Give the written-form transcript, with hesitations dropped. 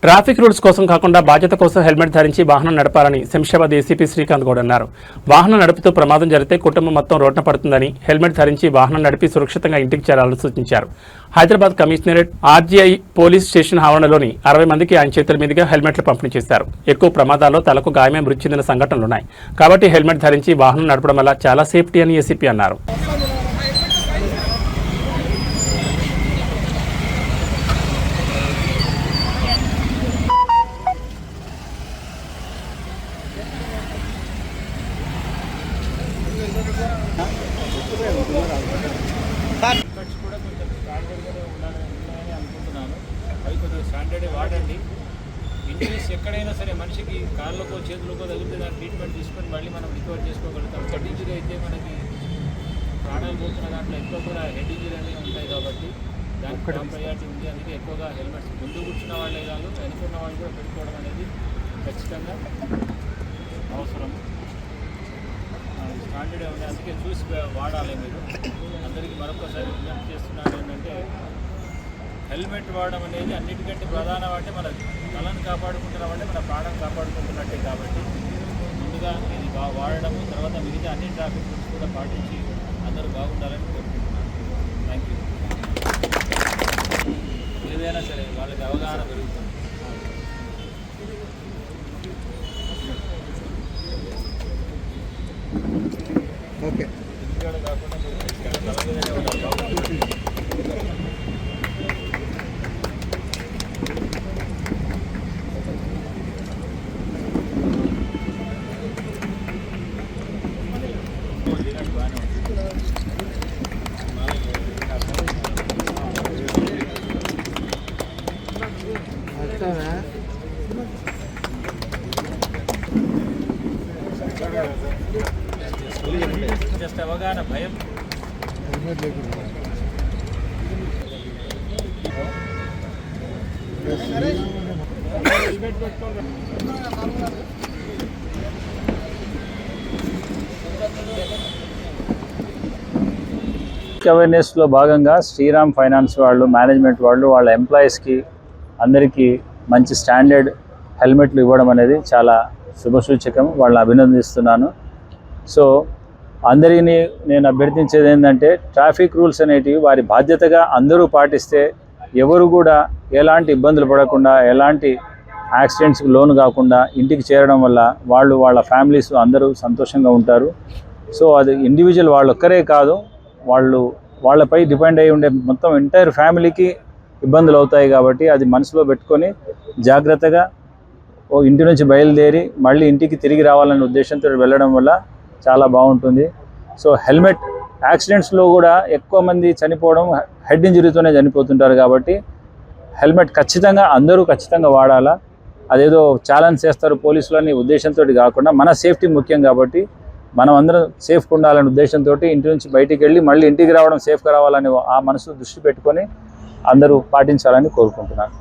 Traffic rules కోసం కాకుండా బాధ్యత కోసం హెల్మెట్ ధరించి వాహనం నడపాలని శంషాబాద్ ఏసీపీ శ్రీకాంత్ గౌడ్ అన్నారు. వాహనం నడుపుతూ ప్రమాదం జరిగితే కుటుంబం మొత్తం రోడ్న పడుతుందని హెల్మెట్ ధరించి వాహనం నడిపి సురక్షితంగా ఇంటికి చేరాలని సూచించారు. Hyderabad commissionerate RGI police station ఆవరణలోని 60 మందికి ఆయన చేతుల మీదుగా హెల్మెట్లు పంపిణీ చేశారు. ఎక్కువ ప్రమాదాల్లో తలకు గాయమే మృతి చెందిన సంఘటనలున్నాయి కాబట్టి హెల్మెట్ ధరించి వాహనం నడపడం వల్ల చాలా సేఫ్టీ అని ఏసీపీ అన్నారు. కూడా కొంచెం స్టాండర్డ్గానే ఉన్నాయని అనుకుంటున్నాను. అవి కొద్దిగా స్టాండర్డే వాడండి. ఇంజరీస్ ఎక్కడైనా సరే మనిషికి కాళ్ళకో చేతులకో తగిలితే దాన్ని ట్రీట్మెంట్ తీసుకొని మళ్ళీ మనం రికవర్ చేసుకోగలుగుతాం. హెడ్ ఇంజరీ అయితే మనకి ప్రాణాలు పోతున్న దాంట్లో ఎక్కువ కూడా హెడ్ ఇంజరీ అనేవి ఉంటాయి కాబట్టి దానికి ప్రయారిటీ ఉంది. అందుకే ఎక్కువగా హెల్మెట్స్ ముందు కూర్చున్న వాళ్ళే కాదు వెనుకున్న వాళ్ళు కూడా పెట్టుకోవడం అనేది ఖచ్చితంగా అవసరం. స్టాండర్డే ఉంది, అందుకే చూసి వాడాలి. మీరు అందరికీ మరొకసారి విజ్ఞప్తి చేస్తున్నాను ఏంటంటే హెల్మెట్ వాడడం అనేది అన్నిటికంటే ప్రధానం. అంటే మన తలను కాపాడుకుంటున్నామంటే మన ప్రాణం కాపాడుకుంటున్నట్టే. కాబట్టి ముందుగా ఇది వాడడము, తర్వాత మిగతా అన్ని ట్రాఫిక్ రూల్స్ కూడా పాటించి అందరూ బాగుండాలని కోరుకుంటున్నాను. Thank you. ఏదైనా సరే వాళ్ళకి అవగాహన పెరుగుతుంది. ఓకే, ఇక్కడ కాకుండా జస్ట్ అవగాహన భయం అవేర్నెస్లో భాగంగా శ్రీరామ్ ఫైనాన్స్ వాళ్ళు, మేనేజ్మెంట్ వాళ్ళు వాళ్ళ ఎంప్లాయీస్కి అందరికీ మంచి స్టాండర్డ్ హెల్మెట్లు ఇవ్వడం అనేది చాలా శుభసూచకం. వాళ్ళని అభినందిస్తున్నాను. సో అందరినీ నేను అభ్యర్థించేది ఏంటంటే ట్రాఫిక్ రూల్స్ అనేటివి వారి బాధ్యతగా అందరూ పాటిస్తే ఎవరు కూడా ఎలాంటి ఇబ్బందులు పడకుండా, ఎలాంటి యాక్సిడెంట్స్కి లోను కాకుండా ఇంటికి చేరడం వల్ల వాళ్ళ ఫ్యామిలీస్ అందరూ సంతోషంగా ఉంటారు. సో అది ఇండివిజువల్ వాళ్ళొక్కరే కాదు, వాళ్ళపై డిపెండ్ అయి ఉండే మొత్తం ఎంటైర్ ఫ్యామిలీకి ఇబ్బందులు అవుతాయి. కాబట్టి అది మనసులో పెట్టుకొని జాగ్రత్తగా ఇంటి నుంచి బయలుదేరి మళ్ళీ ఇంటికి తిరిగి రావాలనే ఉద్దేశంతో వెళ్ళడం వల్ల చాలా బాగుంటుంది. సో హెల్మెట్ యాక్సిడెంట్స్లో కూడా ఎక్కువ మంది చనిపోవడం హెడ్ ఇంజరీతోనే చనిపోతుంటారు. కాబట్టి హెల్మెట్ అందరూ ఖచ్చితంగా వాడాలా. అదేదో ఛాలెంజ్ చేస్తారు పోలీసులు అనే ఉద్దేశంతో కాకుండా మన సేఫ్టీ ముఖ్యం. కాబట్టి మనం అందరం సేఫ్గా ఉండాలనే ఉద్దేశంతో ఇంటి నుంచి బయటికి వెళ్ళి మళ్ళీ ఇంటికి రావడం సేఫ్గా రావాలని ఆ మనసు దృష్టి పెట్టుకొని అందరూ పాటించాలని కోరుకుంటున్నాను.